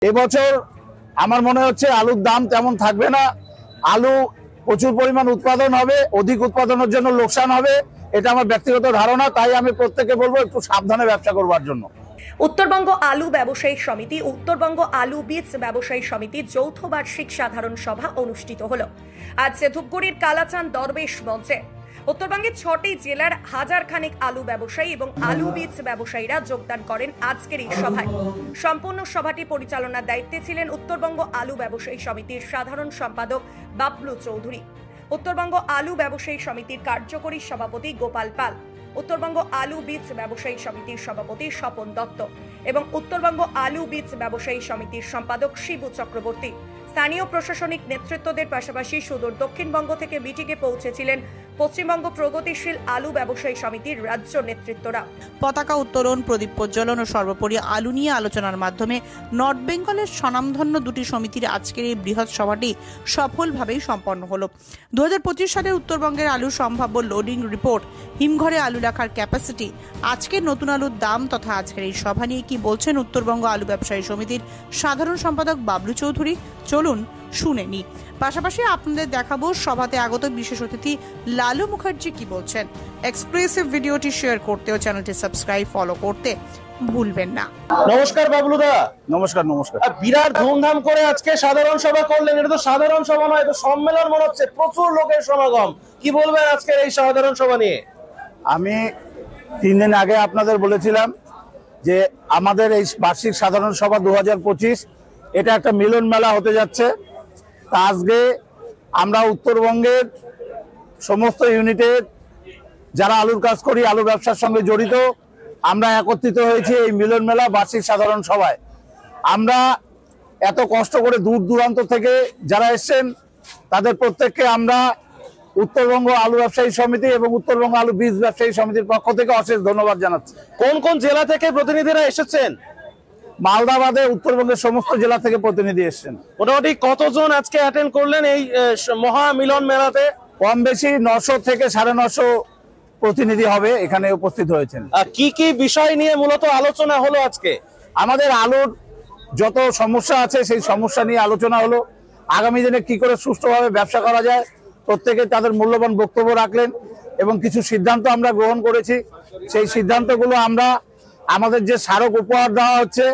এবছর আমার মনে হচ্ছে আলুর দাম তেমন থাকবে না। আলু প্রচুর পরিমাণ উৎপাদন হবে, অধিক উৎপাদনের জন্য লোকসান হবে, এটা আমার ব্যক্তিগত ধারণা। তাই আমি প্রত্যেককে বলবো একটু সাবধানে ব্যবসা করবার জন্য। উত্তরবঙ্গ আলু ব্যবসায়ী সমিতি, উত্তরবঙ্গ আলু বীজ ব্যবসায়ী সমিতির যৌথ বার্ষিক সাধারণ সভা অনুষ্ঠিত হলো আজ ধূপগুড়ির কালাচাঁদ দরবেশ মঞ্চে। উত্তরবঙ্গের 6টি জেলার হাজার খানেক আলু ব্যবসায়ী এবং আলু বীজ ব্যবসায়ীরা যোগদান করেন আজকের এই সভায়। সম্পূর্ণ সভাটি পরিচালনার দায়িত্বে ছিলেন উত্তরবঙ্গ আলু ব্যবসায়ী সমিতির সাধারণ সম্পাদক বাবলু চৌধুরী, উত্তরবঙ্গ আলু ব্যবসায়ী সমিতির কার্যকরী সভাপতি গোপাল পাল, উত্তরবঙ্গ আলু বীজ ব্যবসায়ী সমিতির সভাপতি স্বপন দত্ত এবং উত্তরবঙ্গ আলু বীজ ব্যবসায়ী সমিতির সম্পাদক শিবু চক্রবর্তী। স্থানীয় প্রশাসনিক নেতৃত্বদের পাশাপাশি সুদূর দক্ষিণবঙ্গ থেকে মিটিংয়ে পৌঁছেছিলেন পশ্চিমবঙ্গ প্রগতিশীল আলু ব্যবসায়ী সমিতির রাজ্য নেতৃত্বরা। পতাকা উত্তোলন, প্রদীপ প্রজ্বলন ও সর্বোপরি আলু নিয়ে আলোচনার মাধ্যমে নর্থ বেঙ্গলের স্বনামধন্য দুটি সমিতির আজকের এই বৃহৎ সভাটি সফলভাবেই সম্পন্ন হলো। 2025 সালের উত্তরবঙ্গের আলু সম্ভাব্য লোডিং রিপোর্ট, হিমঘরে আলু রাখার ক্যাপাসিটি, আজকের নতুন আলুর দাম তথা আজকের এই সভা নিয়ে কি বলছেন উত্তরবঙ্গ আলু ব্যবসায়ী সমিতির সাধারণ সম্পাদক বাবলু চৌধুরী, চলুন শুনে নি। পাশাপাশি আপনাদের দেখাবো সভাতে আগত বিশেষ অতিথি লালু মুখার্জি কি বলছেন। এক্সক্লুসিভ ভিডিওটি শেয়ার করতে ও চ্যানেলটি সাবস্ক্রাইব ফলো করতে ভুলবেন না। নমস্কার বাবলুদা। নমস্কার। নমস্কার। বিরাট ধুমধাম করে আজকে সাধারণ সভা করলেন। এটা তো সাধারণ সভা নয়, এটা সম্মেলন মনে হচ্ছে, প্রচুর লোকের সমাগম। কি বলবেন আজকের এই সাধারণ সভা নিয়ে? আমি 3 দিন আগে আপনাদের বলেছিলাম যে আমাদের এই বার্ষিক সাধারণ সভা 2025 এটা একটা মিলন মেলা হতে যাচ্ছে। তা আজকে আমরা উত্তরবঙ্গের সমস্ত ইউনিটের যারা আলুর কাজ করি, আলু ব্যবসার সঙ্গে জড়িত, আমরা একত্রিত হয়েছি এই মিলন মেলা বার্ষিক সাধারণ সভায়। আমরা এত কষ্ট করে দূর দূরান্ত থেকে যারা এসছেন তাদের প্রত্যেককে আমরা উত্তরবঙ্গ আলু ব্যবসায়ী সমিতি এবং উত্তরবঙ্গ আলু বীজ ব্যবসায়ী সমিতির পক্ষ থেকে অশেষ ধন্যবাদ জানাচ্ছি। কোন কোন জেলা থেকে প্রতিনিধিরা এসেছেন? মালদা বাদে উত্তরবঙ্গের সমস্ত জেলা থেকে প্রতিনিধি এসছেন। মোটামুটি কতজন আজকে অ্যাটেন্ড করলেন এই মহা মিলন মেলাতে? কম বেশি 900 থেকে 950 প্রতিনিধি হবে এখানে উপস্থিত হয়েছেন। কি কি বিষয় নিয়ে মূলত আলোচনা হলো আজকে? আমাদের আলুর যত সমস্যা আছে সেই সমস্যা নিয়ে আলোচনা হলো। আগামী দিনে কি করে সুষ্ঠুভাবে ব্যবসা করা যায় প্রত্যেকে তাদের মূল্যবান বক্তব্য রাখলেন এবং কিছু সিদ্ধান্ত আমরা গ্রহণ করেছি। সেই সিদ্ধান্তগুলো আমরা আমাদের যে স্মারক উপহার দেওয়া হচ্ছে,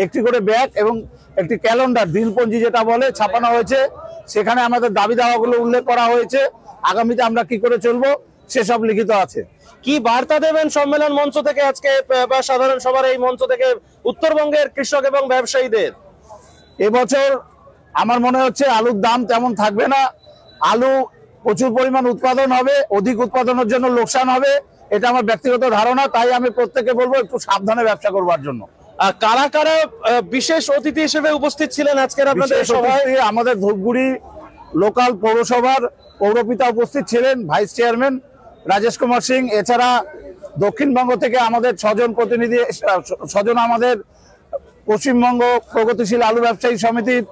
একটি করে ব্যাগ এবং একটি ক্যালেন্ডার, দিনপঞ্জি যেটা বলে, ছাপানো হয়েছে। সেখানে আমাদের দাবি দাওয়াগুলো উল্লেখ করা হয়েছে। আগামীতে আমরা কি করে চলবো সেসব লিখিত আছে। কি বার্তা দেবেন সম্মেলন মঞ্চ থেকে আজকে বা সাধারণ সভার এই মঞ্চ থেকে উত্তরবঙ্গের কৃষক এবং ব্যবসায়ীদের? এবছর আমার মনে হচ্ছে আলুর দাম তেমন থাকবে না। আলু প্রচুর পরিমাণ উৎপাদন হবে, অধিক উৎপাদনের জন্য লোকসান হবে, এটা আমার ব্যক্তিগত ধারণা। তাই আমি প্রত্যেককে বলবো একটু সাবধানে ব্যবসা করবার জন্য। কারা কারা বিশেষ অতিথি হিসেবে উপস্থিত ছিলেন আজকের আপনাদের সভায়? আমাদের ধূপগুড়ি লোকাল পৌরসভার পৌরপিতা উপস্থিত ছিলেন, ভাইস চেয়ারম্যান রাজেশ কুমার সিং। এছাড়া দক্ষিণবঙ্গ থেকে আমাদের 6জন প্রতিনিধি, 6জন আমাদের পশ্চিমবঙ্গ প্রগতিশীল আলু ব্যবসায়ী সমিতির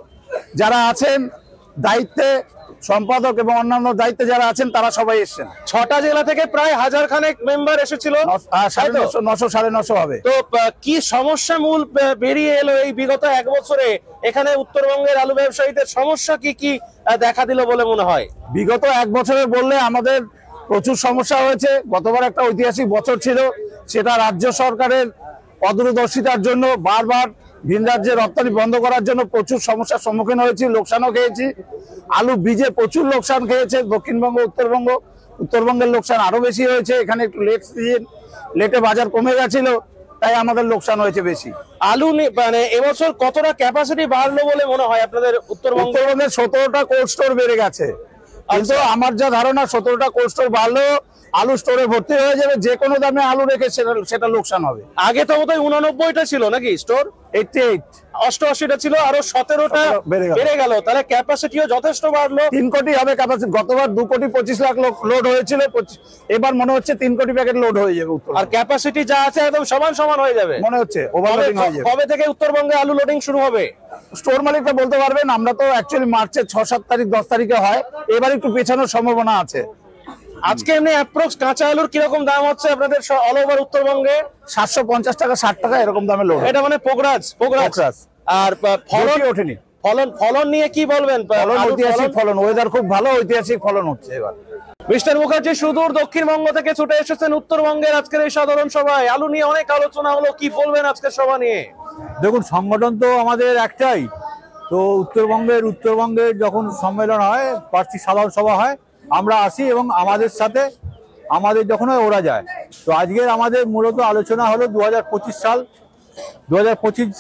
যারা আছেন দায়িত্বে, সম্পাদক এবং অন্যান্য দায়িত্বে যারা আছেন তারা সবাই এসেছেন। 6টা জেলা থেকে প্রায় 1000 খানেক মেম্বার এসেছিল। 900 950 হবে। তো কি সমস্যা মূল বেরিয়ে এলো এই বিগত 1 বছরে? এখানে উত্তরবঙ্গের আলু ব্যবসায়ীদের সমস্যা কি কি দেখা দিল বলে মনে হয়? বিগত 1 বছরে বললে আমাদের প্রচুর সমস্যা হয়েছে। গতবার একটা ঐতিহাসিক বছর ছিল, সেটা রাজ্য সরকারের অদূরদর্শিতার জন্য বারবার ভিন রাজ্যে রপ্তানি বন্ধ করার জন্য প্রচুর সমস্যার সম্মুখীন হয়েছি, লোকসানও খেয়েছি। আলু বীজে প্রচুর লোকসান খেয়েছে দক্ষিণবঙ্গ, উত্তরবঙ্গ। উত্তরবঙ্গের লোকসান আরো বেশি হয়েছে। এখানে একটু লেটে বাজার কমে গেছিল, তাই আমাদের লোকসান হয়েছে বেশি। আলু মানে এবছর কতটা ক্যাপাসিটি বাড়লো বলে মনে হয় আপনাদের? উত্তরবঙ্গের 17টা কোল্ড স্টোর বেড়ে গেছে, কিন্তু আমার যা ধারণা 17টা কোল্ড স্টোর বাড়লেও আলু স্টোরে ভর্তি হয়ে যাবে। যে কোনো দামে আলু রেখে সেটা লোকসান হবে। আগে তো বোধহয় 89টা ছিল নাকি স্টোর? 88টা ছিল, আরো 17টা বেড়ে গেল। তাহলে ক্যাপাসিটিও যথেষ্ট বাড়লো। 3 কোটি হবে ক্যাপাসিটি। গতবার 2,25,00,000 লোড হয়েছিল, এবার মনে হচ্ছে 3 কোটি প্যাকেট লোড হয়ে যাবে। আর ক্যাপাসিটি যা আছে একদম সমান সমান হয়ে যাবে মনে হচ্ছে। ওভারলোডিং হয়ে যাবে। কবে থেকে উত্তরবঙ্গে আলু লোডিং শুরু হবে? স্টোর মালিকরা বলতে পারবেন। আমরা তো অ্যাকচুয়ালি মার্চের 6-7 তারিখ 10 তারিখে হয়, এবার একটু পেছানোর সম্ভাবনা আছে। আজকে এমনি অ্যাপ্রক্স কাঁচা আলুর কিরকম দাম হচ্ছে আপনাদের অল ওভার উত্তরবঙ্গে? 750 টাকা 60 টাকা এরকম দামে লোড। এটা মানে পোগরাজ? আর ফলন ওঠেনি। ফলন নিয়ে কি বলবেন? ঐতিহাসিক ফলন, ওয়েদার খুব ভালো, ঐতিহাসিক ফলন হচ্ছে এবার। মিস্টার মুখার্জি সুদূর দক্ষিণবঙ্গ থেকে ছুটে এসেছেন উত্তরবঙ্গের আজকের এই সাধারণ সভায়। আলু নিয়ে অনেক আলোচনা হলো, কি বলবেন আজকের সভা নিয়ে? দেখুন, সংগঠন তো আমাদের একটাই, তো উত্তরবঙ্গের যখন সম্মেলন হয়, বার্ষিক সাধারণ সভা হয়, আমরা আসি এবং আমাদের সাথে আমাদের যখন হয় ওরা যায়। তো আজকের আমাদের মূলত আলোচনা হলো 2025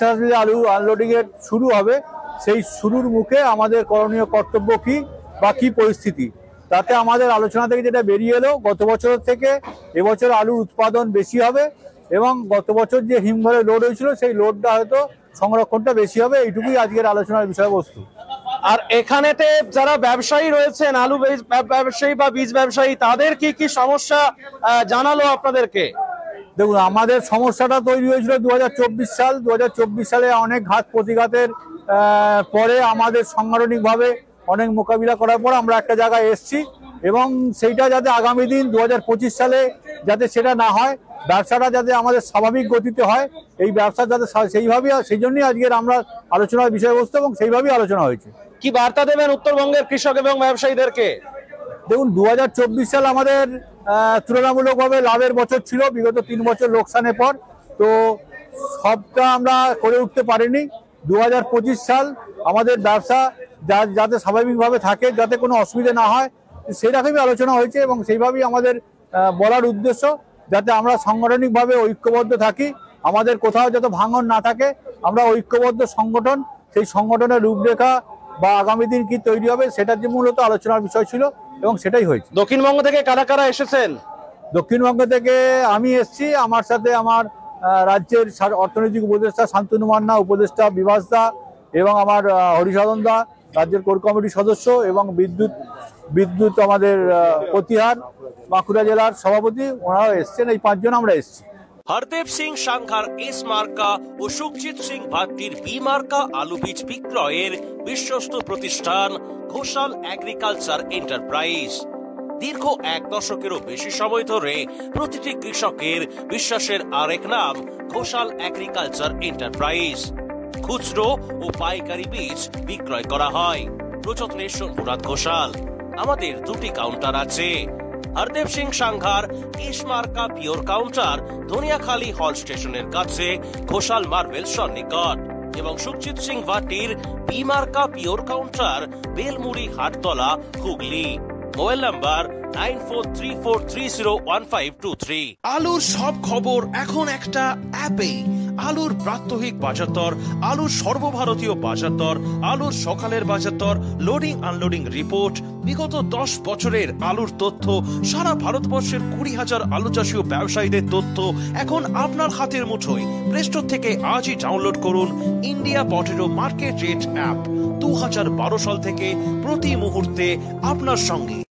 সালে আলু আনলোডিং এর শুরু হবে, সেই শুরুর মুখে আমাদের করণীয় কর্তব্য কি বা কি পরিস্থিতি, তাতে আমাদের আলোচনা থেকে যেটা বেরিয়ে এলো, গত বছরের থেকে এবছর আলুর উৎপাদন বেশি হবে এবং গত বছর যে হিমঘরে লোড হয়েছিল সেই লোডটা হয়তো সংরক্ষণটা বেশি হবে। এইটুকুই আজকের আলোচনার বিষয়বস্তু। আর এখানেতে যারা ব্যবসায়ী রয়েছেন, আলু ব্যবসায়ী বা বীজ ব্যবসায়ী, তাদের কি কি সমস্যা জানালো আপনাদেরকে? দেখুন, আমাদের সমস্যাটা তৈরি হয়েছিল 2024 সালে অনেক ঘাত প্রতিঘাতের পরে আমাদের সাংগঠনিকভাবে অনেক মোকাবিলা করার পর আমরা একটা জায়গায় এসছি এবং সেইটা যাতে আগামী দিন 2025 সালে যাতে সেটা না হয়, ব্যবসাটা যাতে আমাদের স্বাভাবিক গতিতে হয়, এই ব্যবসা যাতে সেইভাবেই, সেই জন্যই আজকের আমরা আলোচনার বিষয়বস্তু এবং সেইভাবেই আলোচনা হয়েছে। কি বার্তা দেবেন উত্তরবঙ্গের কৃষক এবং ব্যবসায়ীদেরকে? দেখুন, 2024 সাল আমাদের তুলনামূলকভাবে লাভের বছর ছিল, বিগত 3 বছর লোকসানের পর। তো সবটা আমরা করে উঠতে পারিনি। 2025 সাল আমাদের ব্যবসা যাতে স্বাভাবিকভাবে থাকে, যাতে কোনো অসুবিধা না হয়, সেরকমই আলোচনা হয়েছে এবং সেইভাবেই আমাদের বলার উদ্দেশ্য, যাতে আমরা সাংগঠনিকভাবে ঐক্যবদ্ধ থাকি, আমাদের কোথাও যাতে ভাঙন না থাকে, আমরা ঐক্যবদ্ধ সংগঠন, সেই সংগঠনের রূপরেখা বা আগামী দিন কি তৈরি হবে সেটার যে মূলত আলোচনার বিষয় ছিল এবং সেটাই হয়েছে। দক্ষিণবঙ্গ থেকে কারা কারা এসেছেন? দক্ষিণবঙ্গ থেকে আমি এসেছি, আমার সাথে আমার রাজ্যের অর্থনৈতিক উপদেষ্টা শান্তনু মান্না, উপদেষ্টা বিভাস দা এবং আমার হরিসাধন দা, রাজ্যের কোর কমিটির সদস্য, এবং বিদ্যুৎ আমাদের প্রতিহার বাঁকুড়া জেলার সভাপতি, ওনারাও এসছেন। এই 5 জন আমরা এসেছি। হরদেব সিং সাংঘার এস মার্কা ও সুখজিৎ সিং ভাট্টির বি মার্কা আলু বীজ বিক্রয়ের বিশ্বস্ত প্রতিষ্ঠান ঘোষাল এগ্রিকালচার এন্টারপ্রাইজ। দীর্ঘ 1 দশকেরও বেশি সময় ধরে প্রতিটি কৃষকের বিশ্বাসের আরেক নাম ঘোষাল এগ্রিকালচার এন্টারপ্রাইজ। খুচরো ও পাইকারি বীজ বিক্রয় করা হয়। প্রযত্নের মুরাদ ঘোষাল। আমাদের 2টি কাউন্টার আছে। হরদেব সিং সাংঘার এস মার্কা পিওর কাউন্টার ধনিয়াখালী হল স্টেশনের কাছে ঘোষাল মার্বেল সন্নিকট, এবং সুখজিৎ সিং ভাটির বি মার্কা pure counter Belmuri Hattala Hooghly. Mobile number 9434301523। আলুর সব খবর এখন একটা অ্যাপে। আলুর প্রাত্যহিক বাজারদর, আলুর সর্বভারতীয় বাজারদর, আলুর সকালের বাজারদর, লোডিং আনলোডিং রিপোর্ট, বিগত 10 বছরের আলুর তথ্য, সারা ভারতবর্ষের 20,000 আলু চাষী ও ব্যবসায়ীদের তথ্য এখন আপনার হাতের মুঠোয়। প্লে স্টোর থেকে আজই ডাউনলোড করুন India potato market rate app. 2012 সাল থেকে প্রতি মুহূর্তে আপনার সঙ্গে।